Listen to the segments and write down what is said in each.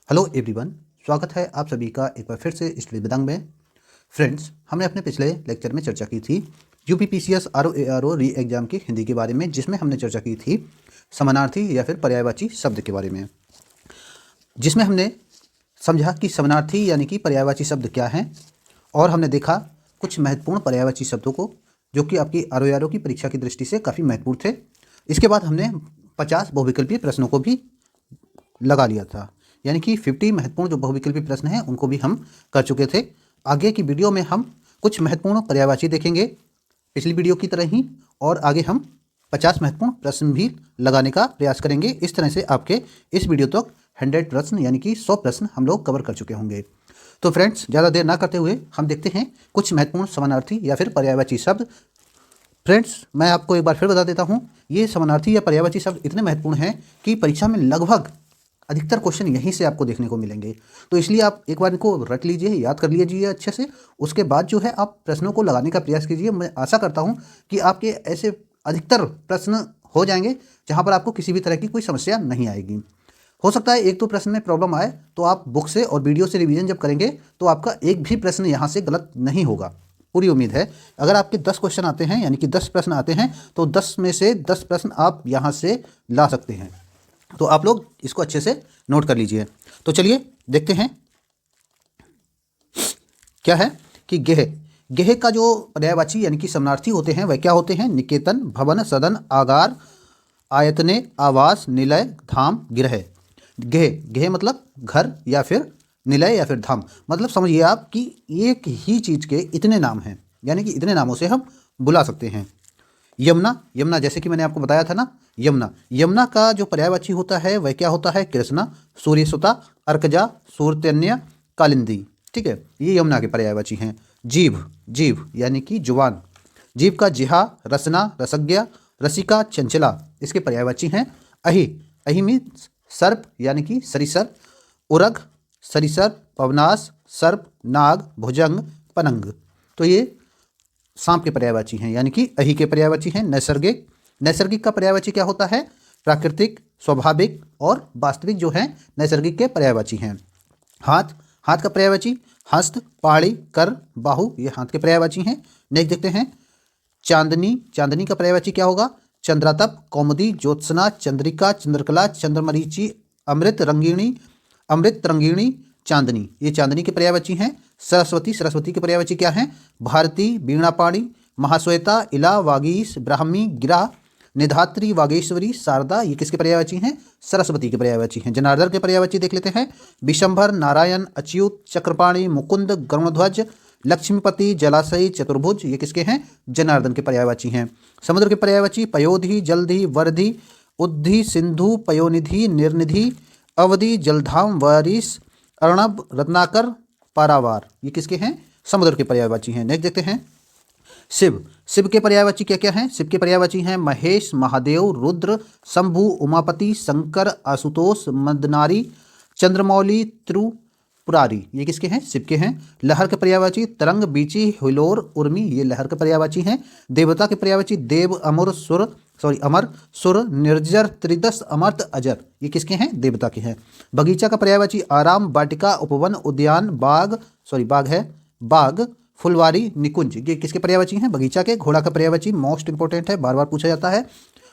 Hello everyone, स्वागत है आप सभी का एक बार फिर से स्टडी विदंग में। फ्रेंड्स, हमने अपने पिछले लेक्चर में चर्चा की थी यूपीपीसीएस आरओ री एग्जाम की हिंदी के बारे में, जिसमें हमने चर्चा की थी समानार्थी या फिर पर्यायवाची शब्द के बारे में, जिसमें हमने समझा कि समानार्थी यानी कि पर्यायवाची शब्द क्या हैं, और हमने देखा कुछ महत्वपूर्ण पर्यायवाची शब्दों को जो कि आपकी आरओ की परीक्षा की दृष्टि से काफ़ी महत्वपूर्ण थे। इसके बाद हमने 50 बहुविकल्पीय प्रश्नों को भी लगा लिया था, यानी कि 50 महत्वपूर्ण जो बहुविकल्पी प्रश्न हैं उनको भी हम कर चुके थे। आगे की वीडियो में हम कुछ महत्वपूर्ण पर्यायवाची देखेंगे पिछली वीडियो की तरह ही, और आगे हम 50 महत्वपूर्ण प्रश्न भी लगाने का प्रयास करेंगे। इस तरह से आपके इस वीडियो तक 100 प्रश्न यानी कि 100 प्रश्न हम लोग कवर कर चुके होंगे। तो फ्रेंड्स, ज़्यादा देर ना करते हुए हम देखते हैं कुछ महत्वपूर्ण समानार्थी या फिर पर्यायवाची शब्द। फ्रेंड्स, मैं आपको एक बार फिर बता देता हूँ, ये समानार्थी या पर्यायवाची शब्द इतने महत्वपूर्ण हैं कि परीक्षा में लगभग अधिकतर क्वेश्चन यहीं से आपको देखने को मिलेंगे। तो इसलिए आप एक बार इनको रट लीजिए, याद कर लीजिए अच्छे से। उसके बाद जो है आप प्रश्नों को लगाने का प्रयास कीजिए। मैं आशा करता हूँ कि आपके ऐसे अधिकतर प्रश्न हो जाएंगे जहाँ पर आपको किसी भी तरह की कोई समस्या नहीं आएगी। हो सकता है एक दो प्रश्न में प्रॉब्लम आए, तो आप बुक से और वीडियो से रिवीजन जब करेंगे तो आपका एक भी प्रश्न यहाँ से गलत नहीं होगा, पूरी उम्मीद है। अगर आपके 10 क्वेश्चन आते हैं यानी कि 10 प्रश्न आते हैं, तो 10 में से 10 प्रश्न आप यहाँ से ला सकते हैं। तो आप लोग इसको अच्छे से नोट कर लीजिए। तो चलिए देखते हैं क्या है कि गेह गेह का जो पर्यायवाची यानी कि समानार्थी होते हैं वह क्या होते हैं? निकेतन, भवन, सदन, आगार, आयतने, आवास, निलय, धाम, गृह। गेह गेह मतलब घर या फिर निलय या फिर धाम, मतलब समझिए आप कि एक ही चीज़ के इतने नाम हैं, यानी कि इतने नामों से हम बुला सकते हैं। यमुना यमुना जैसे कि मैंने आपको बताया था ना, यमुना यमुना का जो पर्यायवाची होता है वह क्या होता है? कृष्णा, सूर्यसुता, अर्कजा, सूर्यतन्य, कालिंदी। ठीक है, ये यमुना के पर्यायवाची हैं। जीभ जीभ यानी कि जुबान, जीभ का जिहा, रसना, रसज्ञा, रसिका, चंचला इसके पर्यायवाची हैं। अहि अहि मीन्स सर्प यानी कि सरिसर, उरग, सरिसर, पवनास, सर्प, नाग, भुजंग, पनंग। तो ये सांप के पर्यायवाची हैं, यानी कि अहि के पर्यायवाची हैं। नैसर्गिक नैसर्गिक का पर्यायवाची क्या होता है? प्राकृतिक, स्वाभाविक और वास्तविक जो है नैसर्गिक के पर्यायवाची हैं। हाथ हाथ का पर्यायवाची हस्त, पहाड़ी, कर, बाहु ये हाथ के पर्यायवाची हैं। नेक्स्ट देखते हैं चांदनी चांदनी का पर्यायवाची क्या होगा? चंद्रातप, कौमुदी, ज्योत्सना, चंद्रिका, चंद्रकला, चंद्रमरीचि, अमृत रंगिणी, चांदनी ये चांदनी के पर्यायवाची हैं। सरस्वती सरस्वती के पर्यायवाची क्या हैं? भारती, वीणापाणी, महाश्वेता, इला, वागीश, ब्राह्मी, गिरा, निधात्री, वागेश्वरी, शारदा ये किसके पर्यायवाची हैं? सरस्वती के पर्यायवाची हैं। जनार्दन के पर्यायवाची देख लेते हैं। विशंभर, नारायण, अच्युत, चक्रपाणी, मुकुंद, गरुणध्वज, लक्ष्मीपति, जलाशयी, चतुर्भुज ये किसके हैं? जनार्दन के पर्यायवाची हैं। समुद्र के पर्यायवाची पयोधि, जलधि, वरधि, उद्धि, सिंधु, पयोनिधि, निर्निधि, अवधि, जलधाम, वारिस, अर्णब, रत्नाकर, पारावार ये किसके हैं? समुद्र के पर्यायवाची हैं। नेक्स्ट देखते हैं शिव शिव के पर्यायवाची क्या क्या हैं? शिव के पर्यायवाची हैं महेश, महादेव, रुद्र, शंभु, उमापति, शंकर, आशुतोष, मदनारी, चंद्रमौली, त्रिपुरारी ये किसके हैं? शिव के हैं। लहर के पर्यायवाची तरंग, बीची, हिलोर, उर्मी ये लहर के पर्यायवाची हैं। देवता के पर्यायवाची देव, अमर, सुर, निर्जर, त्रिदश, अमर्त, अजर ये किसके हैं? देवता के हैं। बगीचा का पर्यायवाची आराम, वाटिका, उपवन, उद्यान, बाग, फुलवारी, निकुंज ये किसके पर्यायवाची हैं? बगीचा के। घोड़ा का पर्यायवाची मोस्ट इंपॉर्टेंट है, बार बार पूछा जाता है।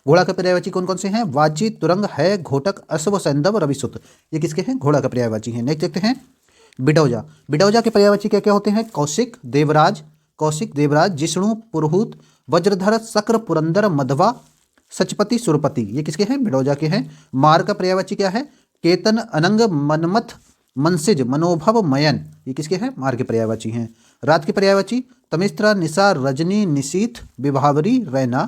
घोड़ा के पर्यायवाची कौन कौन से हैं? वाजी, तुरंग, है, घोटक, अश्व, सैंदव, रविसुत ये किसके हैं? घोड़ा का पर्यायवाची हैं। नेक्स्ट देखते हैं बिडौजा बिडौजा के पर्यायवाची क्या क्या होते हैं? कौशिक, देवराज, जिष्णु, पुरोहित, वज्रधर, शक्र, पुरंदर, मधवा, सचपति, सुरपति ये किसके हैं? बिडौजा के हैं। मार का पर्यायवाची क्या है? केतन, अनंग, मनमथ, मनसिज, मनोभव, मयन ये किसके हैं? मार के पर्यायवाची हैं। रात के पर्यायवाची तमिस्त्रा, निशा, रजनी, निशीथ, विभावरी, रैना।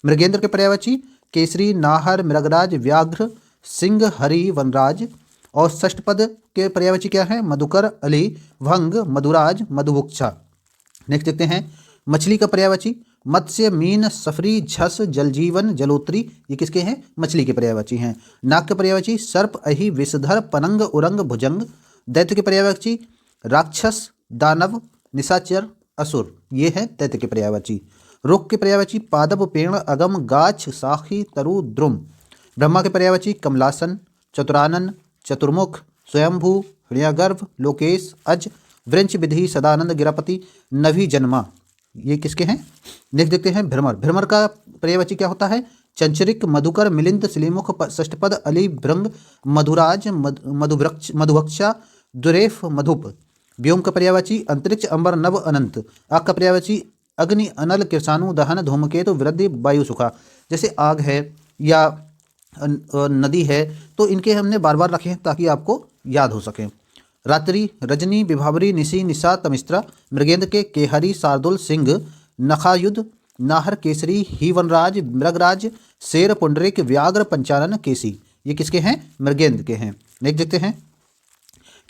मृगेंद्र के पर्यायवाची केसरी, नाहर, मृगराज, व्याघ्र, सिंह, हरि, वनराज। और षष्ठपद के पर्यायवाची क्या है? मधुकर, अली, भंग, मधुराज, मधुभुक्षा। नेक्स्ट देखते हैं मछली का पर्यायवाची मत्स्य, मीन, सफरी, झस, जलजीवन, जलोत्री ये किसके हैं? मछली के पर्यायवाची हैं। नाग के पर्यायवाची सर्प, अहि, विषधर, पनंग, उरंग, भुजंग। दैत्य के पर्यायवाची राक्षस, दानव, निशाचर, असुर ये है दैत्य के पर्यायवाची। रुख के पर्यायवाची पादप, पेड़, अगम, गाछ, साखी, तरु, द्रुम। ब्रह्मा के पर्यायवाची कमलासन, चतुरानन, चतुर्मुख, स्वयंभू, हृदयगर्भ, लोकेश, अज, वृंच विधि, सदानंद, गिरापति, नभी जन्मा, ये किसके हैं? नेक्स्ट देखते हैं भ्रमर। भ्रमर का पर्यायवाची क्या होता है? चंचरिक, मधुकर, मिलिंद, श्लीमुख, षष्ठपद, अली, भृंग, मधुराज, मधुवृक्ष, मधुवक्षा, दुरेफ, मधुप। व्योम का पर्यायवाची अंतरिक्ष, अंबर, नभ, अनंत। आग का पर्यायवाची अग्नि, अनल, कृषाणु, दहन, धूमकेतु, वृद्धि, वायु, सुखा। जैसे आग है या नदी है तो इनके हमने बार बार रखे हैं ताकि आपको याद हो सके। रात्रि, रजनी, विभावरी, निशी, निशा, तमिस्त्रा। मृगेंद्र के केहरी, शार्दुल, सिंह, नखायुध, नाहर, केसरी, ही, वनराज, मृगराज, शेर, पुंडरिक, व्याघ्र, पंचानन, केसी। ये किसके हैं? मृगेंद्र के हैं। नेक्स्ट देखते हैं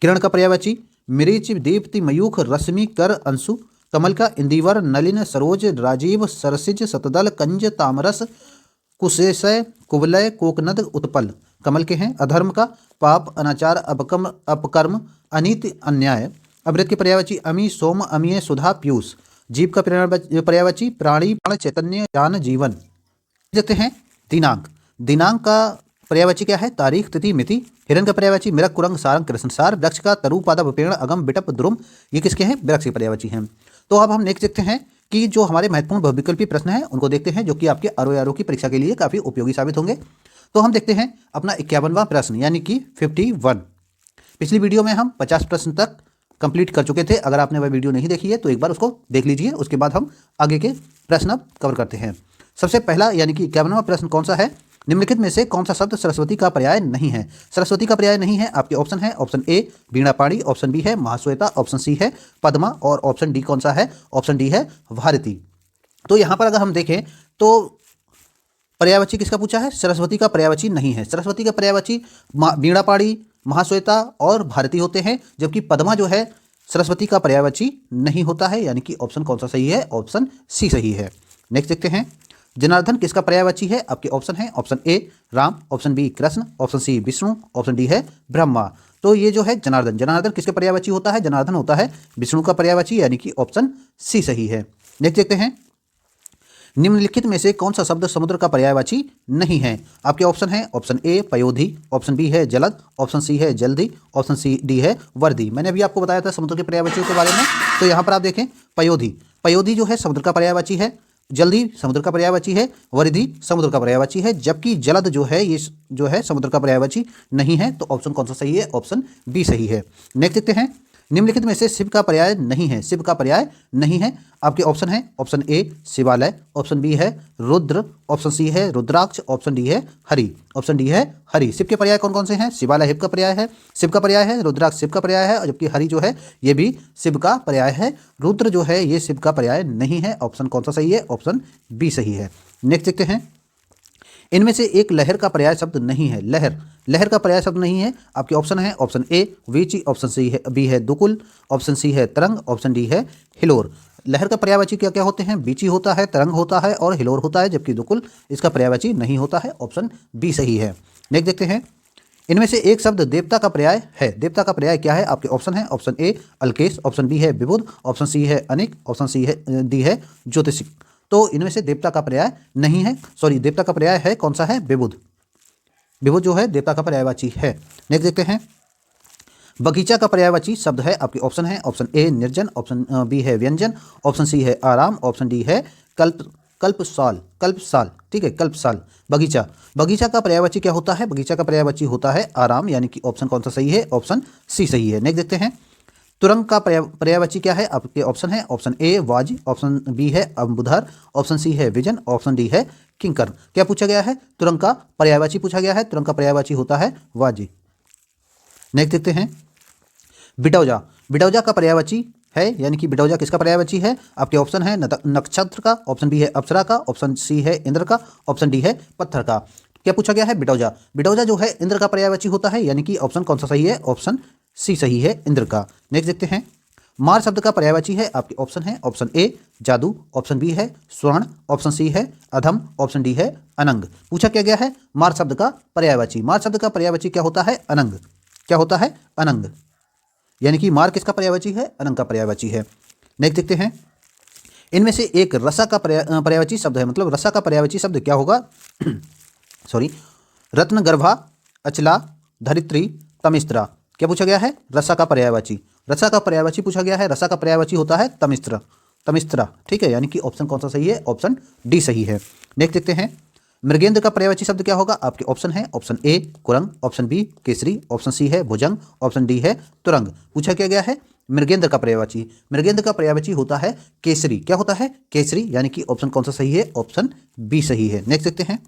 किरण का पर्यायवाची मरीच, दीप्ति, मयूख, रश्मि, कर, अंशु। कमल का इंदिवर, नलिन, सरोज, राजीव, सरसिज, शतदल, कंज, तामरस, कुशेशय, कुवलय, कोकनद, उत्पल। कमल के हैं। अधर्म का पाप, अनाचार, अपकर्म, अनीति, अन्याय। अमृत के पर्यायवाची अमी, सोम, अमीय, सुधा, पीयूष। जीव का पर्यायवाची प्राणी, प्राण, चैतन्य, ज्ञान, जीवन। देखते हैं दिनांक। दिनांक का पर्यायवाची क्या है? तारीख, तिथि, मिति। हिरण का पर्यायवाची मृग, कुरंग, सारंग, कृष्ण, सार। वृक्ष का तरु, पादप, पेड़, अगम, बिटप, द्रुम। ये किसके हैं? वृक्ष के पर्यायवाची हैं। तो अब हम नेक्स्ट देखते हैं कि जो हमारे महत्वपूर्ण बहुविकल्पी प्रश्न हैं उनको देखते हैं, जो कि आपके आरओ की परीक्षा के लिए काफ़ी उपयोगी साबित होंगे। तो हम देखते हैं अपना 51वां प्रश्न यानी कि 51। पिछली वीडियो में हम 50 प्रश्न तक कंप्लीट कर चुके थे। अगर आपने वह वीडियो नहीं देखी है तो एक बार उसको देख लीजिए, उसके बाद हम आगे के प्रश्न अब कवर करते हैं। सबसे पहला यानी कि 51वां प्रश्न कौन सा है? निम्नलिखित में से कौन सा शब्द सरस्वती का पर्याय नहीं है? सरस्वती का पर्याय नहीं है, आपके ऑप्शन है ऑप्शन ए वीणापाणी, ऑप्शन बी है महाश्वेता, ऑप्शन सी है पद्मा और ऑप्शन डी कौन सा है? ऑप्शन डी है भारती। तो यहाँ पर अगर हम देखें तो पर्यायवाची किसका पूछा है? सरस्वती का पर्यायवाची नहीं है। सरस्वती का पर्यायवाची वीणापाणी, महाश्वेता और भारती होते हैं, जबकि पद्मा जो है सरस्वती का पर्यायवाची नहीं होता है, यानी कि ऑप्शन कौन सा सही है? ऑप्शन सी सही है। नेक्स्ट देखते हैं जनार्दन किसका पर्यायवाची है? आपके ऑप्शन है option A Ram, option B Krishna, option C Vishnu, option D है ब्रह्मा। तो ये जो है जनार्दन, जनार्दन किसका पर्यायवाची होता है? जनार्दन होता है विष्णु का पर्यायवाची, यानी कि ऑप्शन सी सही है। नेक्स्ट देखते हैं निम्नलिखित में से कौन सा शब्द समुद्र का पर्यायवाची नहीं है? आपके ऑप्शन है ऑप्शन ए पयोधी, ऑप्शन बी है जलद, ऑप्शन सी है जल्दी, ऑप्शन सी डी है वर्दी। मैंने अभी आपको बताया था समुद्र के पर्यायवाचियों के बारे में। तो यहाँ पर आप देखें पयोधी, पयोधी जो है समुद्र का पर्यायवाची है, जल्दी समुद्र का पर्यायवाची है, वरिधि समुद्र का पर्यायवाची है, जबकि जलद जो है ये जो है समुद्र का पर्यायवाची नहीं है। तो ऑप्शन कौन सा सही है? ऑप्शन बी सही है। नेक्स्ट देखते हैं निम्नलिखित में से शिव का पर्याय नहीं है। शिव का पर्याय नहीं है, आपके ऑप्शन है ऑप्शन ए शिवालय, ऑप्शन बी है रुद्र, ऑप्शन सी है रुद्राक्ष, ऑप्शन डी है हरि, ऑप्शन डी है हरि। शिव के पर्याय कौन कौन से हैं? शिवालय शिव का पर्याय है, शिव का पर्याय है, रुद्राक्ष शिव का पर्याय है, जबकि हरि जो है ये भी शिव का पर्याय है। रुद्र जो है ये शिव का पर्याय नहीं है। ऑप्शन कौन सा सही है? ऑप्शन बी सही है। नेक्स्ट देखते हैं इनमें से एक लहर का पर्याय शब्द नहीं है। लहर, लहर का पर्याय शब्द नहीं है, आपके ऑप्शन है ऑप्शन ए वीची, ऑप्शन सी है बी है दुकुल, ऑप्शन सी है तरंग, ऑप्शन डी है हिलोर। लहर का पर्यायवाची क्या क्या होते हैं? बीची होता है, तरंग होता है और हिलोर होता है, जबकि दुकुल इसका पर्यायवाची नहीं होता है। ऑप्शन बी सही है। नेक्स्ट देखते हैं इनमें से एक शब्द देवता का पर्याय है। देवता का पर्याय क्या है? आपके ऑप्शन है ऑप्शन ए अल्केश, ऑप्शन बी है विबुध, ऑप्शन सी है अनिक, ऑप्शन सी है डी है ज्योतिषिक। तो इनमें से देवता का पर्याय नहीं है, सॉरी देवता का पर्याय है कौन सा है? विबुध। विबुध जो है देवता का पर्यायवाची है। नेक्स्ट देखते हैं बगीचा का पर्यायवाची शब्द है, आपके ऑप्शन है ऑप्शन ए निर्जन, ऑप्शन बी है व्यंजन, ऑप्शन सी है आराम, ऑप्शन डी है कल्पसाल, कल्पसाल, ठीक है कल्पसाल। बगीचा, बगीचा का पर्यायवाची क्या होता है? बगीचा का पर्यायवाची होता है आराम, यानी कि ऑप्शन कौन सा सही है? ऑप्शन सी सही है। नेक्स्ट देखते हैं तुरंग का पर्यायवाची क्या है? आपके ऑप्शन है ऑप्शन ए वाज, ऑप्शन बी है अंबुधर, ऑप्शन सी है विजन, ऑप्शन डी है किंकर। क्या पूछा गया है? तुरंग का पर्यायवाची पूछा गया है। तुरंग का पर्यायवाची होता है वाजी। नेक्स्ट देखते हैं बिटौजा, बिटौजा का पर्यायवाची है, यानी कि बिटौजा किसका पर्यायवाची है? आपके ऑप्शन है नक्षत्र का, ऑप्शन बी है अप्सरा का, ऑप्शन सी है इंद्र का, ऑप्शन डी है पत्थर का। क्या पूछा गया है? बिटौजा, बिटौजा जो है इंद्र का पर्यायवाची होता है, यानी कि ऑप्शन कौन सा सही है? ऑप्शन सी सही है इंद्र का। नेक्स्ट देखते हैं मार शब्द का पर्यायवाची है, आपके ऑप्शन है ऑप्शन ए जादू, ऑप्शन बी है स्वर्ण, ऑप्शन सी है अधम, ऑप्शन डी है अनंग। पूछा क्या गया है? मार शब्द का पर्यायवाची, मार शब्द का पर्यायवाची क्या होता है? अनंग। क्या होता है? अनंग, यानी कि मार किसका पर्यायवाची है? अनंग का पर्यायवाची है। नेक्स्ट देखते हैं इनमें से एक रसा का पर्यायवाची शब्द है, मतलब रसा का पर्यायवाची शब्द क्या होगा? सॉरी रत्न गर्भा, अचला, धरित्री, तमिस्त्रा। क्या पूछा गया है? रसा का पर्यायवाची। रसा का पर्यायवाची पूछा गया है। रसा का पर्यायवाची होता है तमिस्त्र, तमिस्त्रा। ठीक है, यानी कि ऑप्शन कौन सा सही है? ऑप्शन डी सही है। नेक्स्ट देखते हैं, मृगेंद्र का पर्यायवाची शब्द क्या होगा? आपके ऑप्शन है, ऑप्शन ए कुरंग, ऑप्शन बी केसरी, ऑप्शन सी है भुजंग, ऑप्शन डी है तुरंग। पूछा क्या गया है? मृगेंद्र का पर्यायवाची। मृगेंद्र का पर्यायवाची होता है केसरी। क्या होता है? केसरी, यानी कि ऑप्शन कौन सा सही है? ऑप्शन बी सही है। नेक्स्ट देखते हैं,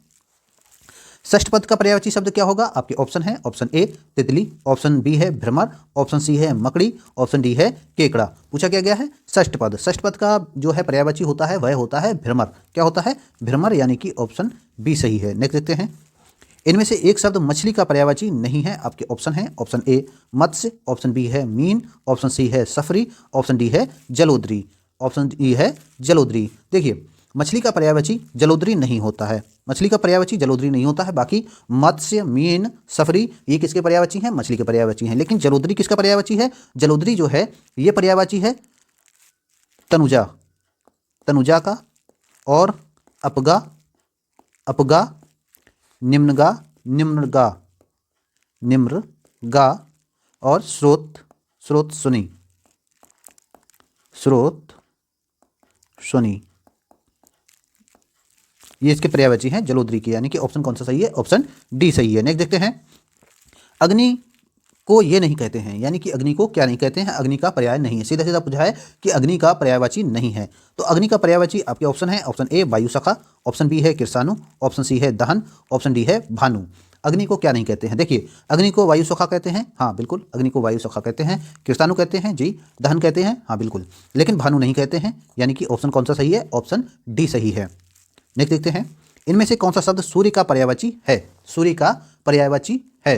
षष्ठ पद का पर्यायवाची शब्द क्या होगा? आपके ऑप्शन है, ऑप्शन ए तितली, ऑप्शन बी है भ्रमर, ऑप्शन सी है मकड़ी, ऑप्शन डी है केकड़ा। पूछा क्या गया है? षष्ठ पद। षष्ठ पद का जो है पर्यायवाची होता है वह होता है भ्रमर। क्या होता है? भ्रमर, यानी कि ऑप्शन बी सही है। नेक्स्ट देखते हैं, इनमें से एक शब्द मछली का पर्यायवाची नहीं है। आपके ऑप्शन है, ऑप्शन ए मत्स्य, ऑप्शन बी है मीन, ऑप्शन सी है सफरी, ऑप्शन डी है जलोदरी, ऑप्शन डी है जलोदरी। देखिए, मछली का पर्यायवाची जलोदरी नहीं होता है। मछली का पर्यायवाची जलोदरी नहीं होता है। बाकी मत्स्य, मीन, सफरी ये किसके पर्यायवाची हैं? मछली के पर्यायवाची हैं। लेकिन जलोदरी किसका पर्यायवाची है? जलोदरी जो है ये पर्यायवाची है तनुजा, तनुजा का, और अपगा, अपगा, निम्नगा, निम्नगा, निम्रगा, और स्रोत, स्रोत सुनी, स्रोत सुनी, ये इसके पर्यायवाची हैं जलोदरी के, यानी कि ऑप्शन कौन सा सही है? ऑप्शन डी सही है। नेक्स्ट देखते हैं, अग्नि को ये नहीं कहते हैं, यानी कि अग्नि को क्या नहीं कहते हैं? अग्नि का पर्याय नहीं है। सीधा सीधा पूछा है कि अग्नि का पर्यायवाची नहीं है। तो अग्नि का पर्यायवाची आपके ऑप्शन है, ऑप्शन ए वायु सखा, ऑप्शन बी है किरसानु, ऑप्शन सी है दहन, ऑप्शन डी है भानु। अग्नि को क्या नहीं कहते हैं? देखिए, अग्नि को वायु सखा कहते हैं, हाँ बिल्कुल, अग्नि को वायु सखा कहते हैं। किरसानु कहते हैं जी, दहन कहते हैं, हाँ बिल्कुल, लेकिन भानु नहीं कहते हैं, यानी कि ऑप्शन कौन सा सही है? ऑप्शन डी सही है। नेक्स्ट देखते हैं, इनमें से कौन सा शब्द सूर्य का पर्यायवाची है? सूर्य का पर्यायवाची है।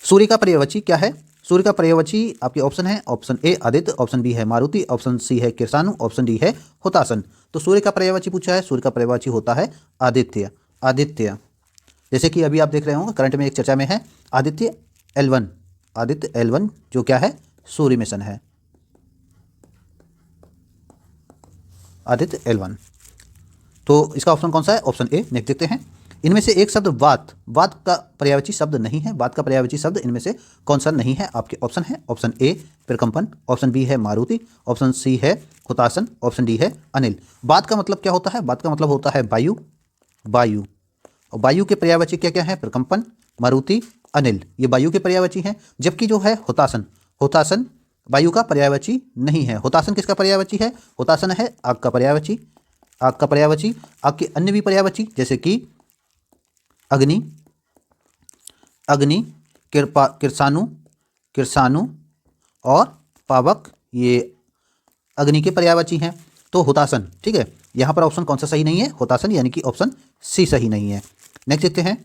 सूर्य का पर्यायवाची क्या है? सूर्य का पर्यायवाची आपके ऑप्शन है, ऑप्शन ए आदित्य, ऑप्शन बी है मारुति, ऑप्शन सी है किरसानु, ऑप्शन डी है हुतासन। तो सूर्य का पर्यायवाची पूछा है, सूर्य का पर्यायवाची होता है आदित्य, आदित्य। जैसे कि अभी आप देख रहे होंगे करंट में एक चर्चा में है आदित्य L1, आदित्य L1 जो क्या है? सूर्य मिशन है, आदित्य L1। तो इसका ऑप्शन कौन सा है? ऑप्शन ए। नेक्स्ट देखते हैं, इनमें से एक शब्द वात, वात का पर्यायवाची शब्द नहीं है। वात का पर्यायवाची शब्द इनमें से कौन सा नहीं है? आपके ऑप्शन है, ऑप्शन ए प्रकंपन, ऑप्शन बी है मारुति, ऑप्शन सी है हुतासन, ऑप्शन डी है अनिल। वात का मतलब क्या होता है? वात का मतलब होता है वायु, वायु, और वायु के पर्यायवाची क्या क्या है? प्रकंपन, मारुति, अनिल, ये वायु के पर्यायवाची हैं। जबकि जो है हुतासन, हुतासन वायु का पर्यायवाची नहीं है। हुतासन किसका पर्यायवाची है? हुतासन है आग का पर्यायवाची, आग का पर्यायवाची। आग के अन्य भी पर्यायवाची जैसे कि अग्नि, अग्नि, कृपा, किरसानु, किरसानु, और पावक, ये अग्नि के पर्यायवाची हैं। तो हुतासन, ठीक है, यहाँ पर ऑप्शन कौन सा सही नहीं है? हुतासन, यानी कि ऑप्शन सी सही नहीं है। नेक्स्ट देखते हैं,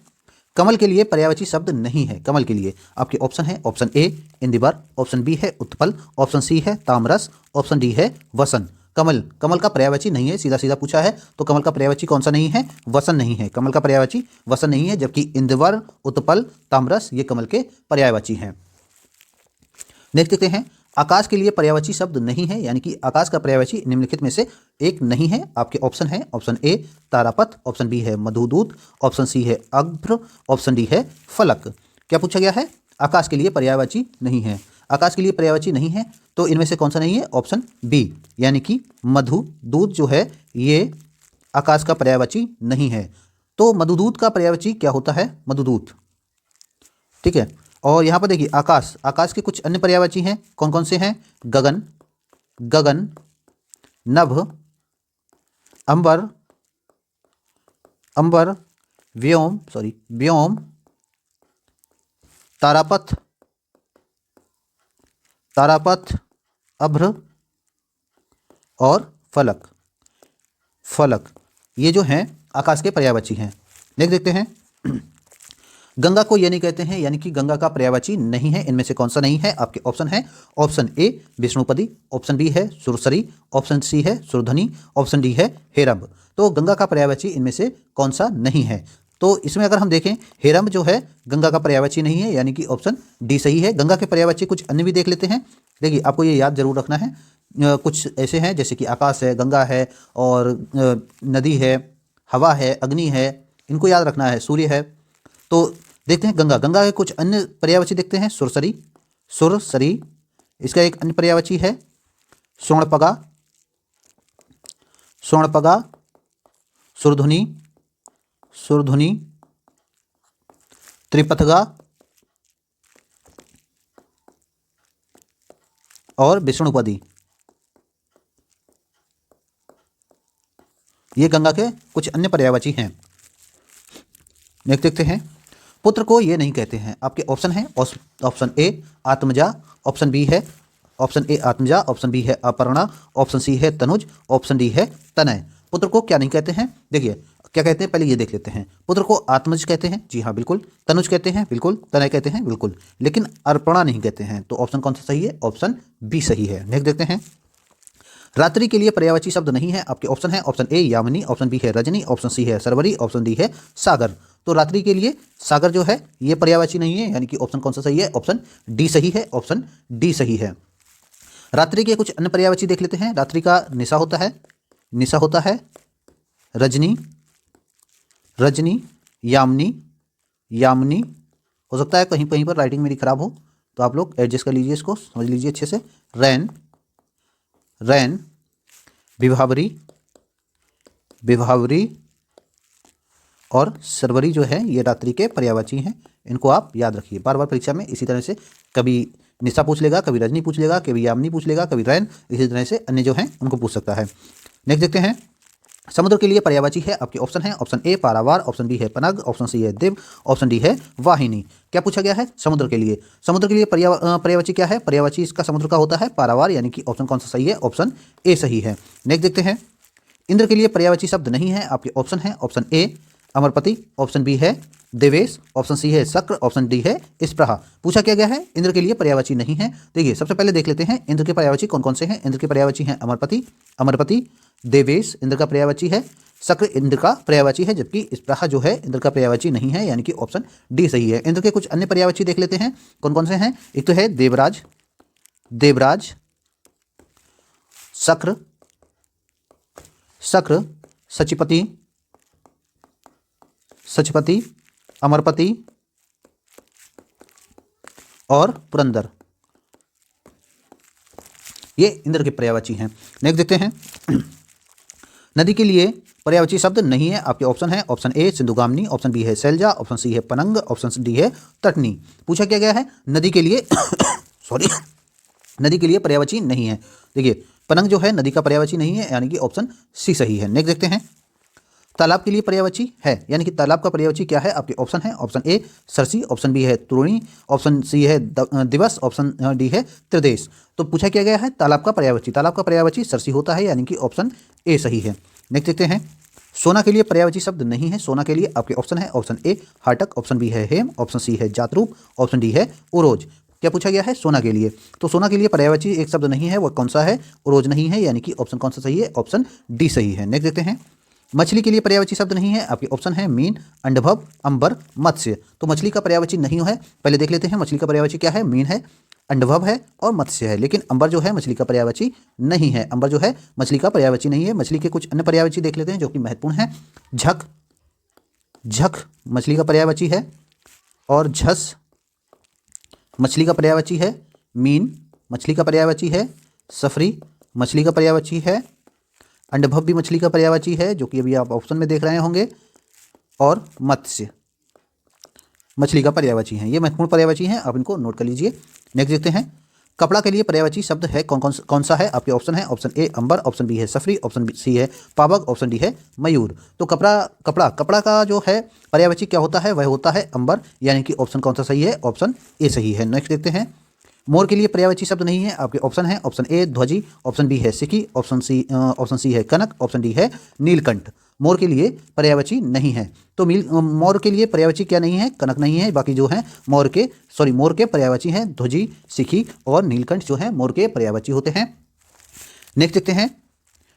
कमल के लिए पर्यायवाची शब्द नहीं है। कमल के लिए आपके ऑप्शन है, ऑप्शन ए इंदिवर, ऑप्शन बी है उत्पल, ऑप्शन सी है तामरस, ऑप्शन डी है वसन। कमल, कमल का पर्यायवाची नहीं है, सीधा सीधा पूछा है। तो कमल का पर्यायवाची कौन सा नहीं है? वसन नहीं है। कमल का पर्यायवाची वसन नहीं है, जबकि इंदिवर, उत्पल, तामरस ये कमल के पर्यायवाची हैं। नेक्स्ट देखते हैं, आकाश के लिए पर्यायवाची शब्द नहीं है, यानी कि आकाश का पर्यायवाची निम्नलिखित में से एक नहीं है। आपके ऑप्शन है, ऑप्शन ए तारापथ, ऑप्शन बी है मधुदूत, ऑप्शन सी है अभ्र, ऑप्शन डी है फलक। क्या पूछा गया है? आकाश के लिए पर्यायवाची नहीं है। आकाश के लिए पर्यायवाची नहीं है, तो इनमें से कौन सा नहीं है? ऑप्शन बी, यानी कि मधुदूत जो है ये आकाश का पर्यायवाची नहीं है। तो मधुदूत का पर्यायवाची क्या होता है? मधुदूत, ठीक है। और यहाँ पर देखिए आकाश, आकाश के कुछ अन्य पर्यायवाची हैं। कौन कौन से हैं? गगन, गगन, नभ, अंबर, अंबर, व्योम, सॉरी व्योम, तारापथ, तारापथ, अभ्र, और फलक, फलक, ये जो हैं आकाश के पर्यायवाची हैं। नेक्स्ट देखते हैं, गंगा को ये नहीं कहते हैं, यानी कि गंगा का पर्यायवाची नहीं है। इनमें से कौन सा नहीं है? आपके ऑप्शन है, ऑप्शन ए विष्णुपदी, ऑप्शन बी है सुरसरी, ऑप्शन सी है सुरधनी, ऑप्शन डी है हेरंब। तो गंगा का पर्यायवाची इनमें से कौन सा नहीं है? तो इसमें अगर हम देखें, हेरंब जो है गंगा का पर्यायवाची नहीं है, यानी कि ऑप्शन डी सही है। गंगा के पर्यायवाची कुछ अन्य भी देख लेते हैं। देखिए आपको ये याद जरूर रखना है, कुछ ऐसे हैं जैसे कि आकाश है, गंगा है, और नदी है, हवा है, अग्नि है, इनको याद रखना है, सूर्य है। तो देखते हैं गंगा। गंगा के कुछ अन्य पर्यायवाची देखते हैं। सुरसरी, सुरसरी, इसका एक अन्य पर्यायवाची है स्वर्णपगा, स्वर्णपगा, सुरधुनी, सुरधुनी, त्रिपथगा और विष्णुपदी। ये गंगा के कुछ अन्य पर्यायवाची हैं। नेक्स्ट देखते हैं। पुत्र को ये नहीं कहते हैं। आपके ऑप्शन है, ऑप्शन ए आत्मजा, ऑप्शन बी है, ऑप्शन ए आत्मजा, ऑप्शन बी है अपर्णा, ऑप्शन सी है तनुज, ऑप्शन डी है तनय। पुत्र को क्या नहीं कहते हैं? देखिए क्या कहते हैं, पहले ये देख लेते हैं। पुत्र को आत्मज कहते हैं, जी हाँ बिल्कुल। तनुज कहते हैं, बिल्कुल। तनय कहते हैं, बिल्कुल। लेकिन अर्पणा नहीं कहते हैं। तो ऑप्शन कौन सा सही है? ऑप्शन बी सही है। नेक्स्ट देखते हैं। रात्रि के लिए पर्यायवाची शब्द नहीं है। आपके ऑप्शन है, ऑप्शन ए यामिनी, ऑप्शन बी है रजनी, ऑप्शन सी है सरवरी, ऑप्शन डी है सागर। तो रात्रि के लिए सागर जो है ये पर्यायवाची नहीं है, यानी कि ऑप्शन कौन सा सही है? ऑप्शन डी सही है, ऑप्शन डी सही है। रात्रि के कुछ अन्य पर्यायवाची देख लेते हैं। रात्रि का निशा होता है, निशा होता है, रजनी, रजनी, यामिनी, यामिनी। हो सकता है कहीं कहीं पर राइटिंग मेरी खराब हो, तो आप लोग एडजस्ट कर लीजिए, इसको समझ लीजिए अच्छे से। रैन, रैन, विभावरी, विभावरी और सरवरी जो है ये रात्रि के पर्यायवाची हैं। इनको आप याद रखिए। बार बार परीक्षा में इसी तरह से कभी निशा पूछ लेगा, कभी रजनी पूछ लेगा, कभी यामिनी पूछ लेगा, कभी रैन, इसी तरह से अन्य जो हैं उनको पूछ सकता है। नेक्स्ट देखते हैं। समुद्र के लिए पर्यायवाची है। आपके ऑप्शन है, ऑप्शन ए पारावार, ऑप्शन बी है पनग, ऑप्शन सी है दिव, ऑप्शन डी है वाहिनी। क्या पूछा गया है? समुद्र के लिए। समुद्र के लिए पर्यायवाची क्या है? पर्यायवाची इसका समुद्र का होता है पारावार, यानी कि ऑप्शन कौन सा सही है? ऑप्शन ए सही है। नेक्स्ट देखते हैं। इंद्र के लिए पर्यायवाची शब्द नहीं है। आपके ऑप्शन है, ऑप्शन ए अमरपति, ऑप्शन बी है देवेश, ऑप्शन सी है शक्र, ऑप्शन डी है स्प्रहा। पूछा क्या गया है? इंद्र के लिए पर्यायवाची नहीं है। देखिए सबसे पहले देख लेते हैं इंद्र के पर्यायवाची कौन कौन से हैं। इंद्र के पर्यायवाची हैं अमरपति, अमरपति, देवेश इंद्र का पर्यायवाची है, शक्र इंद्र का पर्यायवाची है, जबकि स्प्रहा जो है इंद्र का पर्यायवाची नहीं है, यानी कि ऑप्शन डी सही है। इंद्र के कुछ अन्य पर्यायवाची देख लेते हैं कौन कौन से हैं। एक तो है देवराज, देवराज, शक्र, शक्र, सचिपति, सचपति, अमरपति और पुरंदर। ये इंद्र के पर्यायवाची हैं। नेक्स्ट देखते हैं। नदी के लिए पर्यायवाची शब्द नहीं है। आपके ऑप्शन है, ऑप्शन ए सिंधुगामिनी, ऑप्शन बी है शैलजा, ऑप्शन सी है पनंग, ऑप्शन डी है तटनी। पूछा क्या गया है? नदी के लिए सॉरी, नदी के लिए पर्यायवाची नहीं है। देखिए पनंग जो है नदी का पर्यायवाची नहीं है, यानी कि ऑप्शन सी सही है। नेक्स्ट देखते हैं। तालाब के लिए पर्यायवाची है, यानी कि तालाब का पर्यायवाची क्या है? आपके ऑप्शन है, ऑप्शन ए सरसी, ऑप्शन बी है तुरणी, ऑप्शन सी है दिवस, ऑप्शन डी है त्रिदेश। तो पूछा क्या गया है? तालाब का पर्यायवाची। तालाब का पर्यायवाची सरसी होता है, यानी कि ऑप्शन ए सही है। नेक्स्ट देखते हैं। सोना के लिए पर्यायवाची शब्द नहीं है। सोना के लिए आपके ऑप्शन है, ऑप्शन ए हाटक, ऑप्शन बी है हेम, ऑप्शन सी है जातरूप, ऑप्शन डी है उरोज। क्या पूछा गया है? सोना के लिए। तो सोना के लिए पर्यायवाची एक शब्द नहीं है, वो कौन सा है? उरोज नहीं है, यानी कि ऑप्शन कौन सा सही है? ऑप्शन डी सही है। नेक्स्ट देखते हैं। मछली के लिए पर्यायवाची शब्द नहीं है। आपके ऑप्शन है मीन, अंडभव, अंबर, मत्स्य। तो मछली का पर्यायवाची नहीं है। पहले देख लेते हैं मछली का पर्यायवाची क्या है। मीन है, अंडभव है और मत्स्य है। लेकिन अंबर जो है मछली का पर्यायवाची नहीं है। अंबर जो है मछली का पर्यायवाची नहीं है। मछली के कुछ अन्य पर्यायवाची देख लेते हैं जो कि महत्वपूर्ण है। झक, झक मछली का पर्यायवाची है और झस मछली का पर्यायवाची है। मीन मछली का पर्यायवाची है। सफरी मछली का पर्यायवाची है। अंडभव भी मछली का पर्यायवाची है, जो कि अभी आप ऑप्शन में देख रहे होंगे। और मत्स्य मछली का पर्यायवाची है। ये महत्वपूर्ण पर्यायवाची हैं, आप इनको नोट कर लीजिए। नेक्स्ट देखते हैं। कपड़ा के लिए पर्यायवाची शब्द है कौन सा है? आपके ऑप्शन है, ऑप्शन ए अंबर, ऑप्शन बी है सफरी, ऑप्शन सी है पावक, ऑप्शन डी है मयूर। तो कपड़ा का जो है पर्यायवाची क्या होता है? वह होता है अंबर, यानी कि ऑप्शन कौन सा सही है? ऑप्शन ए सही है। नेक्स्ट देखते हैं। मोर के लिए पर्यायवाची शब्द नहीं है। आपके ऑप्शन है, ऑप्शन ए ध्वजी, ऑप्शन बी है सिकी, ऑप्शन सी है कनक, ऑप्शन डी है नीलकंठ। मोर के लिए पर्यायवाची नहीं है। तो मोर के लिए पर्यायवाची क्या नहीं है? कनक नहीं है। बाकी जो है मोर के पर्यायवाची हैं ध्वजी, सिखी और नीलकंठ जो है मोर के पर्यायवाची होते हैं। नेक्स्ट देखते हैं।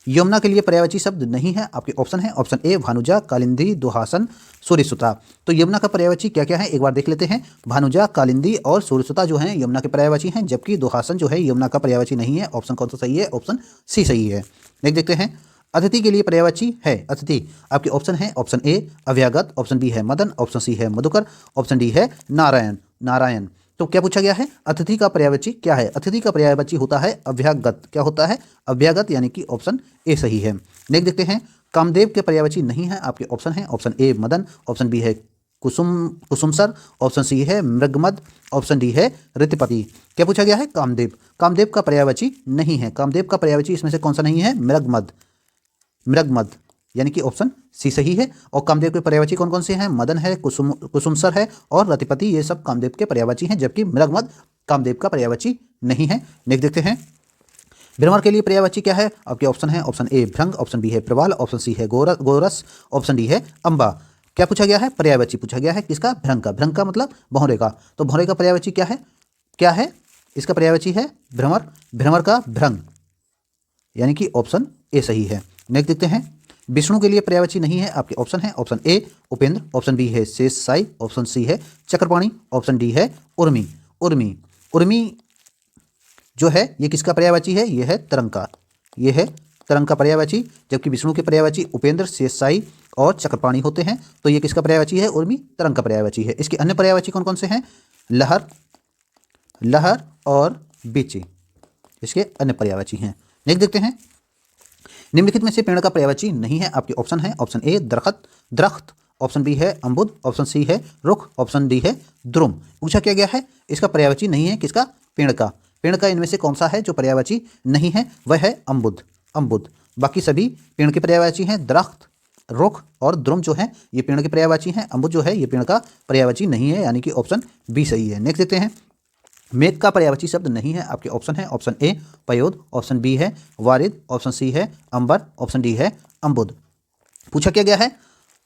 यमुना के लिए पर्यायवाची शब्द नहीं है। आपके ऑप्शन है, ऑप्शन ए भानुजा, कालिंदी, दुहासन, सूर्यसुता। तो यमुना का पर्यायवाची क्या क्या है एक बार देख लेते हैं। भानुजा, कालिंदी और सूर्यसुता जो हैं यमुना के पर्यायवाची हैं, जबकि दुहासन जो है यमुना का पर्यायवाची नहीं है। ऑप्शन कौन सा सही है? ऑप्शन सी सही है। नेक्स्ट देखते हैं। अतिथि के लिए पर्यायवाची है अतिथि। आपके ऑप्शन है ऑप्शन ए अभ्यागत, ऑप्शन बी है मदन, ऑप्शन सी है मधुकर, ऑप्शन डी है नारायण। नारायण। तो क्या पूछा गया है, अतिथि का पर्यायवाची क्या है? अतिथि का पर्यायवाची होता है अभ्यागत। क्या होता है? अभ्यागत, यानी कि ऑप्शन ए सही है। नेक्स्ट देखते हैं, कामदेव के पर्यायवाची नहीं है। आपके ऑप्शन है ऑप्शन ए मदन, ऑप्शन बी है कुसुमसर, ऑप्शन सी है मृगमद, ऑप्शन डी है ऋतपति। क्या पूछा गया है? कामदेव। कामदेव का पर्यायवाची नहीं है। कामदेव का पर्यायवाची इसमें से कौन सा नहीं है? मृगमद। मृगमद, यानी कि ऑप्शन सी सही है। और कामदेव के पर्यायवाची कौन कौन से हैं? मदन है, कुसुमसर है और रतिपति। ये सब कामदेव के पर्यायवाची हैं, जबकि मृगमद कामदेव का पर्यायवाची नहीं है। नेक्स्ट देखते हैं, भ्रमर के लिए पर्यायवाची क्या है? आपके ऑप्शन है ऑप्शन ए भृंग, ऑप्शन बी है प्रवाल, ऑप्शन सी है गोरस, ऑप्शन डी है अम्बा। क्या पूछा गया है? पर्यायवाची पूछा गया है किसका? भृंग का। भृंग का मतलब भौरे का। तो भौरे का पर्यायवाची क्या है? क्या है इसका पर्यायवाची? है भ्रमर। भ्रमर का भृंग, यानी कि ऑप्शन ए सही है। नेक्स्ट देखते हैं, विष्णु के लिए पर्यायवाची नहीं है। आपके ऑप्शन है option A Upendra, option B है शेषशायी, ऑप्शन सी है चक्रपाणी, ऑप्शन डी है उर्मी। उर्मी। उर्मी जो है ये किसका पर्यायवाची है? ये है तरंग का। ये है तरंग का पर्यायवाची। जबकि विष्णु के पर्यायवाची उपेंद्र, शेषशायी और चक्रपाणी होते हैं। तो ये किसका पर्यायवाची है? उर्मी तरंग का पर्यायवाची है। इसके अन्य पर्यायवाची कौन कौन से हैं? लहर, लहर और बीची इसके अन्य पर्यायवाची हैं। नेक्स्ट देखते हैं, निम्नलिखित में से पेड़ का पर्यायवाची नहीं है। आपके ऑप्शन है ऑप्शन ए दरख्त, दरख्त, ऑप्शन बी है अम्बुद, ऑप्शन सी है रुख, ऑप्शन डी है द्रुम। पूछा क्या गया है? इसका पर्यायवाची नहीं है किसका? पेड़ का। पेड़ का इनमें से कौन सा है जो पर्यायवाची नहीं है? वह है अम्बुद। अम्बुद। बाकी सभी पेड़ के पर्यायवाची हैं। दरख्त, रुख और द्रुम जो है ये पेड़ के पर्यायवाची हैं। अम्बुद जो है ये पेड़ का पर्यायवाची नहीं है, यानी कि ऑप्शन बी सही है। नेक्स्ट देखते हैं, मेघ का पर्यायवाची शब्द नहीं है। आपके ऑप्शन है ऑप्शन ए पयोद, ऑप्शन बी है वारिद, ऑप्शन सी है अंबर, ऑप्शन डी है अम्बुद। पूछा क्या गया है?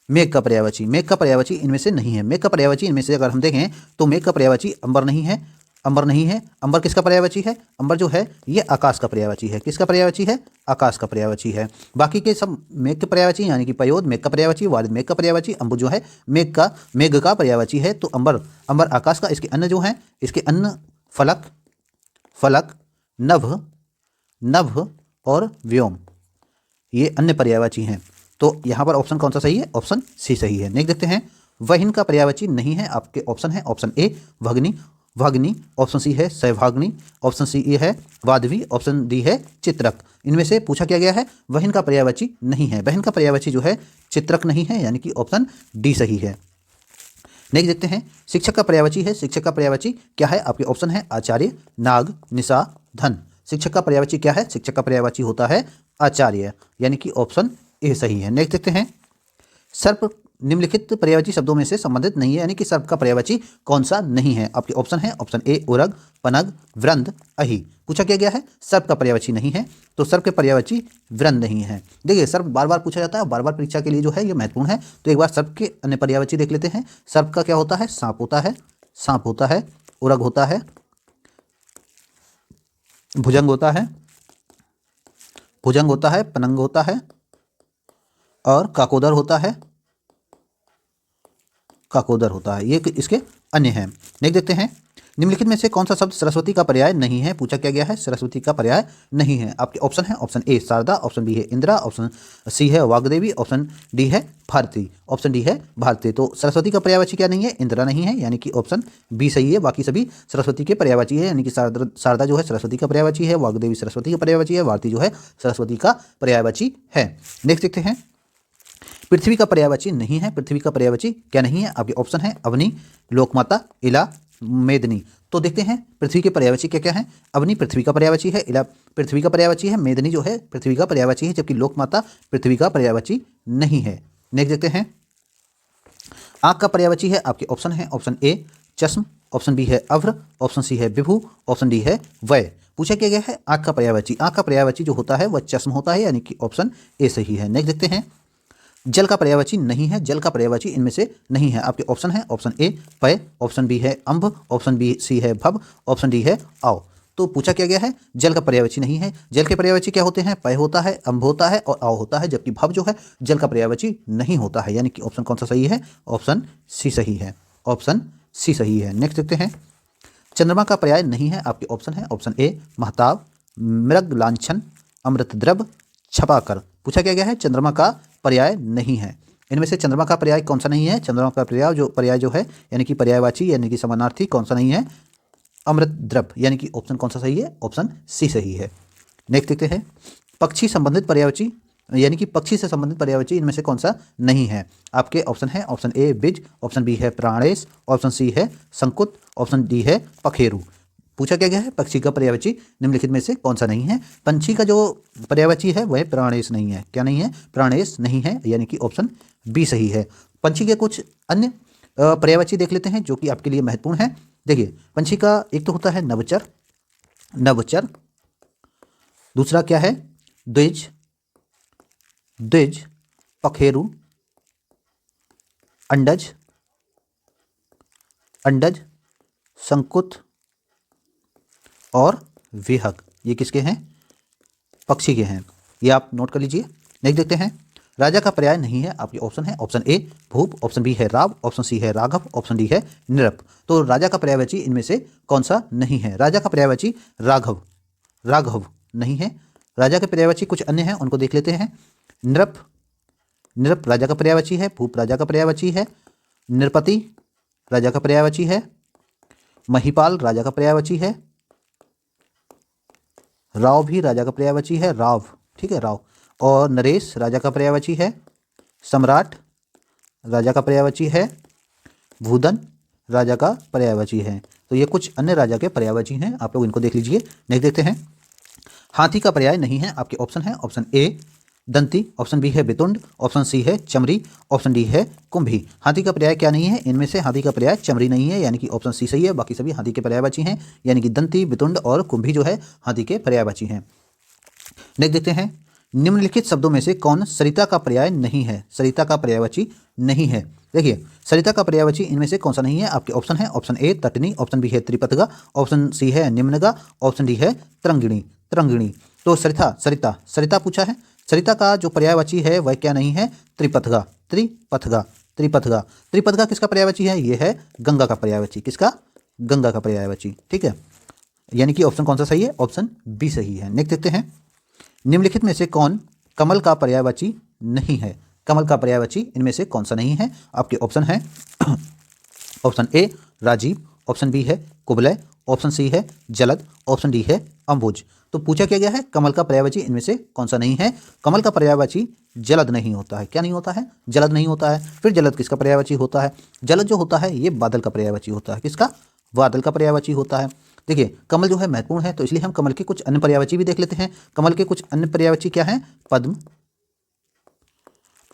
मेघ का पर्यायवाची। मेघ का पर्यायवाची इनमें से नहीं है। मेघ का पर्यायवाची इनमें से अगर हम देखें तो मेघ का पर्यायवाची अंबर नहीं है। अंबर नहीं है। अंबर किसका पर्यायवाची है? अंबर जो है ये आकाश का पर्यायवाची है। किसका पर्यायवाची है? आकाश का पर्यायवाची है। बाकी के सब मेघ के पर्यायवाची, यानी कि पयोद मेघ का पर्यायवाची, वारिद मेघ का पर्यायवाची, अम्बुद जो है मेघ का पर्यायवाची है। तो अंबर, अंबर आकाश का। इसके अन्य जो हैं, इसके अन्य फलक, फलक, नभ, नभ और व्योम ये अन्य पर्यायवाची हैं। तो यहाँ पर ऑप्शन कौन सा सही है? ऑप्शन सी सही है। नेक्स्ट देखते हैं, वहिन का पर्यायवाची नहीं है। आपके ऑप्शन है ऑप्शन ए भगनी, वाग्नी, ऑप्शन सी है सैवाग्नी, ऑप्शन सी है वादवी, ऑप्शन डी है चित्रक। इनमें से पूछा क्या गया है? वहिन का पर्यायवाची नहीं है। वहिन का पर्यायवाची जो है चित्रक नहीं है, यानी कि ऑप्शन डी सही है। नेक्स्ट देखते हैं, शिक्षक का पर्यायवाची है। शिक्षक का पर्यायवाची क्या है? आपके ऑप्शन है आचार्य, नाग, निशा, धन। शिक्षक का पर्यायवाची क्या है? शिक्षक का पर्यायवाची होता है आचार्य, यानी कि ऑप्शन ए सही है। नेक्स्ट देखते हैं, सर्प निम्नलिखित पर्यायवाची शब्दों में से संबंधित नहीं है, यानी कि सर्प का पर्यायवाची कौन सा नहीं है? आपके ऑप्शन है ऑप्शन ए उरग, पनग, वृंद, अहि। पूछा क्या गया है? सर्प का पर्यायवाची नहीं है। तो सर्प के पर्यायवाची वृंद नहीं है। देखिए सर्प बार बार पूछा जाता है, बार बार परीक्षा के लिए जो है ये महत्वपूर्ण है। तो एक बार सर्प के अन्य पर्यायवाची देख लेते हैं। सर्प का क्या होता है? सांप होता है, सांप होता है, उरग होता है, भुजंग होता है, भुजंग होता है, पनंग होता है और काकोदर होता है, काकोदर होता है। ये इसके अन्य हैं। नेक्स्ट देखते हैं, निम्नलिखित में से कौन सा शब्द सरस्वती का पर्याय नहीं है? पूछा क्या गया है? सरस्वती का पर्याय नहीं है। आपके ऑप्शन है option A Sharda, option B है इंदिरा, ऑप्शन सी है वाग्देवी, ऑप्शन डी है भारती, ऑप्शन डी है भारती। तो सरस्वती का पर्यायवाची क्या नहीं है? इंदिरा नहीं है, यानी कि ऑप्शन बी सही है। बाकी सभी सरस्वती के पर्यायवाची है, यानी कि शारदा जो है सरस्वती का पर्यायवाची है, वाग्देवी सरस्वती का पर्यायवाची है, भारती जो है सरस्वती का पर्यायवाची है। नेक्स्ट देखते हैं, पृथ्वी का पर्यायवाची नहीं है। पृथ्वी का पर्यायवाची क्या नहीं है? आपके ऑप्शन है अवनी, लोकमाता, इला, मेदनी। तो देखते हैं पृथ्वी के पर्यायवाची क्या क्या है। अवनी पृथ्वी का पर्यायवाची है, इला पृथ्वी का पर्यायवाची है, मेदनी जो है पृथ्वी का पर्यायवाची है, जबकि लोकमाता पृथ्वी का पर्यायवाची नहीं है। नेक्स्ट देखते हैं, आँख का पर्यायवाची है। आपके ऑप्शन है ऑप्शन ए चश्म, ऑप्शन बी है अभ्र, ऑप्शन सी है विभु, ऑप्शन डी है वय। पूछा क्या गया है? आँख का पर्यायवाची। आँख का पर्यायवाची जो होता है वह चश्म होता है, यानी कि ऑप्शन ए सही है। नेक्स्ट देखते हैं, जल का पर्यायवाची नहीं है। जल का पर्यायवाची इनमें से नहीं है। आपके ऑप्शन है ऑप्शन ए पय, ऑप्शन बी है अम्भ, ऑप्शन बी सी है भव, ऑप्शन डी है आओ। तो पूछा क्या गया है? जल का पर्यायवाची नहीं है। जल के पर्यायवाची क्या होते हैं? पय होता है, अम्भ होता है और आओ होता है, जबकि भव जो है जल का पर्यायवाची नहीं होता है, यानी कि ऑप्शन कौन सा सही है? ऑप्शन सी सही है। ऑप्शन सी सही है। नेक्स्ट देखते हैं, चंद्रमा का पर्याय नहीं है। आपके ऑप्शन है ऑप्शन ए महताब, मृग लांछन, अमृत द्रव, छपाकर। पूछा क्या गया है, चंद्रमा का पर्याय नहीं है। इनमें से चंद्रमा का पर्याय कौन सा नहीं है, चंद्रमा का पर्याय जो है यानी कि पर्यायवाची यानी कि समानार्थी कौन सा नहीं है, अमृत द्रव, यानी कि ऑप्शन कौन सा सही है, ऑप्शन सी सही है। नेक्स्ट देखते हैं, पक्षी संबंधित पर्यायवाची यानी कि पक्षी से संबंधित पर्यायवाची इनमें से कौन सा नहीं है। आपके ऑप्शन है, ऑप्शन ए बिज, ऑप्शन बी है प्राणेश, ऑप्शन सी है शंकुत, ऑप्शन डी है पखेरु। पूछा क्या गया है, पक्षी का पर्यायवाची निम्नलिखित में से कौन सा नहीं है। पंछी का जो पर्यायवाची है वह प्राणेश नहीं है। क्या नहीं है, प्राणेश नहीं है, यानी कि ऑप्शन बी सही है। पंछी के कुछ अन्य पर्यायवाची देख लेते हैं जो कि आपके लिए महत्वपूर्ण है। देखिए, पंछी का एक तो होता है नभचर, नभचर, दूसरा क्या है द्विज, द्विज, पखेरु, अंडज, अंडज, शंकुत और विहग। ये किसके हैं, पक्षी के हैं, ये आप नोट कर लीजिए। नेक्स्ट देखते हैं, राजा का पर्याय नहीं है। आपके ऑप्शन है, ऑप्शन ए भूप, ऑप्शन बी है राव, ऑप्शन सी है राघव, ऑप्शन डी है नृप। तो राजा का पर्यायवाची इनमें से कौन सा नहीं है। राजा का पर्यायवाची राघव, राघव नहीं है। राजा के पर्यायवाची कुछ अन्य हैं, उनको देख लेते हैं। नृप, नृप राजा का पर्यायवाची है। भूप राजा का पर्यायवाची है। नृपति राजा का पर्यायवाची है। महिपाल राजा का पर्यायवाची है। राव भी राजा का पर्यायवाची है, राव, ठीक है, राव। और नरेश राजा का पर्यायवाची है। सम्राट राजा का पर्यायवाची है। भूदन राजा का पर्यायवाची है। तो ये कुछ अन्य राजा के पर्यायवाची हैं, आप लोग इनको देख लीजिए। नेक्स्ट देखते हैं, हाथी का पर्याय नहीं है। आपके ऑप्शन है, option A Danti, option B है बितुंड, ऑप्शन सी है चमरी, ऑप्शन डी है कुंभी। हाथी का पर्याय क्या नहीं है, इनमें से हाथी का पर्याय चमरी नहीं है, यानी कि ऑप्शन सी सही है। बाकी सभी हाथी के पर्यायवाची हैं, यानी कि दंती, बितुंड और कुंभी जो है हाथी के पर्यायवाची हैं। नेक्स्ट देखते हैं, निम्नलिखित शब्दों में से कौन सरिता का पर्याय नहीं है। सरिता का पर्यायवाची नहीं है। देखिए, सरिता का पर्यायवाची इनमें से कौन सा नहीं है। आपके ऑप्शन है, ऑप्शन ए तटनी, ऑप्शन बी है त्रिपथगा, ऑप्शन सी है निम्नगा, ऑप्शन डी है तरंगिणी, तरंगिणी। तो सरिता, सरिता, सरिता पूछा है। सरिता का जो पर्यायवाची है वह क्या नहीं है, त्रिपथगा, त्रिपथगा, त्रिपथगा। त्रिपथगा किसका पर्यायवाची है, ये है गंगा का पर्यायवाची। किसका, गंगा का पर्यायवाची, ठीक है। यानी कि ऑप्शन कौन सा सही है, ऑप्शन बी सही है। नेक्स्ट देखते हैं, निम्नलिखित में से कौन कमल का पर्यायवाची नहीं है। कमल का पर्यायवाची इनमें से कौन सा नहीं है। आपके ऑप्शन है, option A Rajiv, option B है कुबलय, ऑप्शन सी है जलद, ऑप्शन डी है अंबुज। तो पूछा क्या गया है, कमल का पर्यायवाची इनमें से कौन सा नहीं है। कमल का पर्यायवाची जलद नहीं होता है। क्या नहीं होता है, जलद नहीं होता है। फिर जलद किसका पर्यायवाची होता है, जलद जो होता है ये बादल का पर्यायवाची होता है। किसका, बादल का पर्यायवाची होता है। देखिए, कमल जो है महत्वपूर्ण है, तो इसलिए हम कमल के कुछ अन्य पर्यायवाची भी देख लेते हैं। कमल के कुछ अन्य पर्यायवाची क्या हैं, पद्म,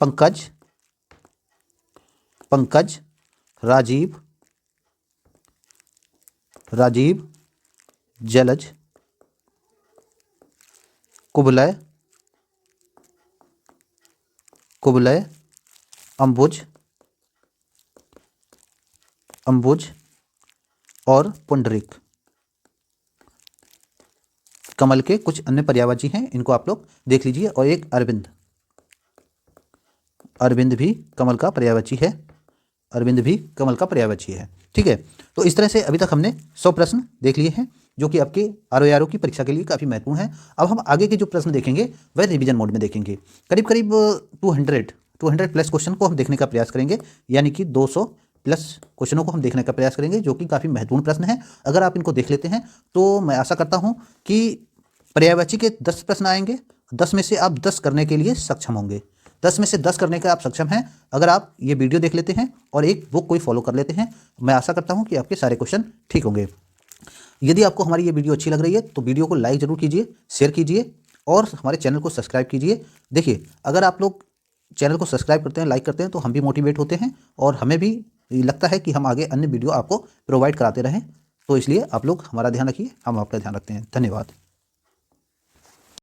पंकज, पंकज, राजीव, राजीव, जलज, कुबलय, कुबलय, अंबुज, अंबुज और पुंडरीक। कमल के कुछ अन्य पर्यायवाची हैं, इनको आप लोग देख लीजिए। और एक अरविंद, अरविंद भी कमल का पर्यायवाची है, अरविंद भी कमल का पर्यायवाची है, ठीक है। तो इस तरह से अभी तक हमने 100 प्रश्न देख लिए हैं जो कि आपके आरओ की परीक्षा के लिए काफ़ी महत्वपूर्ण है। अब हम आगे के जो प्रश्न देखेंगे वह रिवीजन मोड में देखेंगे। करीब करीब 200 प्लस क्वेश्चन को हम देखने का प्रयास करेंगे, यानी कि 200 प्लस क्वेश्चनों को हम देखने का प्रयास करेंगे, जो कि काफ़ी महत्वपूर्ण प्रश्न हैं। अगर आप इनको देख लेते हैं तो मैं आशा करता हूँ कि पर्यायवाची के 10 प्रश्न आएंगे, 10 में से आप 10 करने के लिए सक्षम होंगे। 10 में से 10 करने का आप सक्षम हैं अगर आप ये वीडियो देख लेते हैं और एक बुक कोई फॉलो कर लेते हैं। मैं आशा करता हूँ कि आपके सारे क्वेश्चन ठीक होंगे। यदि आपको हमारी ये वीडियो अच्छी लग रही है तो वीडियो को लाइक ज़रूर कीजिए, शेयर कीजिए और हमारे चैनल को सब्सक्राइब कीजिए। देखिए, अगर आप लोग चैनल को सब्सक्राइब करते हैं, लाइक करते हैं, तो हम भी मोटिवेट होते हैं और हमें भी लगता है कि हम आगे अन्य वीडियो आपको प्रोवाइड कराते रहें। तो इसलिए आप लोग हमारा ध्यान रखिए, हम आपका ध्यान रखते हैं। धन्यवाद।